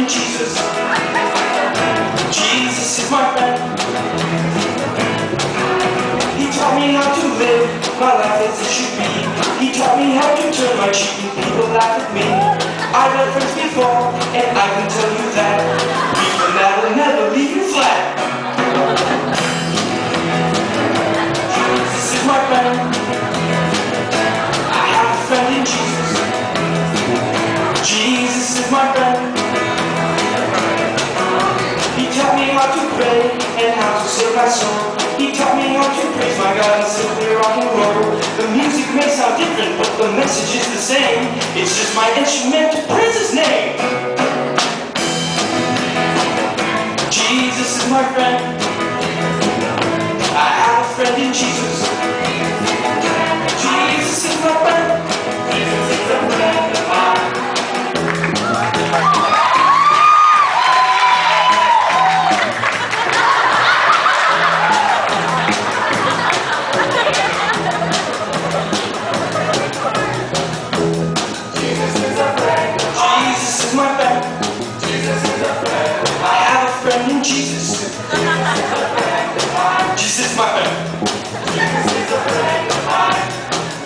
Jesus. Jesus is my friend. He taught me how to live my life as it should be. He taught me how to turn my cheek and people laugh at me. I've had friends before, and I can tell you that people that will never leave you flat. Jesus is my friend. I have a friend in Jesus. Jesus is my friend. He taught me how to pray and how to save my soul. He taught me how to praise my God and simply rock and roll. The music may sound different, but the message is the same. It's just my instrument to praise His name. Jesus is my friend. I have a friend in Jesus. Jesus is my friend. Jesus is a friend of mine. Jesus. Jesus, my friend.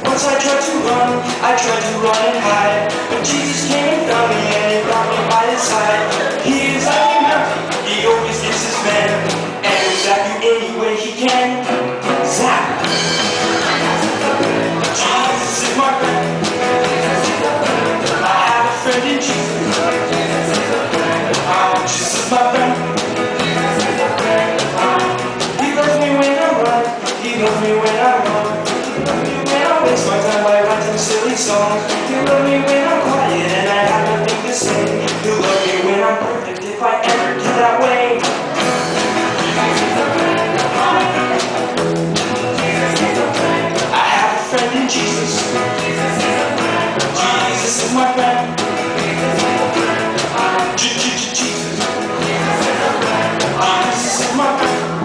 Once I tried to run and hide, but Jesus came and found me and He brought me by His side. He is like a mountain, He always gets His man, and He'll zap you any way He can. Zap. Jesus is my friend. I have a friend in Jesus. Jesus is my friend. He loves me when I run. He loves me when I waste my time by writing silly songs. He loves me when I'm quiet and I have nothing to say. He'll love me when I'm perfect if I ever get that way. I have a friend in Jesus. Jesus is my friend. Jesus. Jesus is my friend.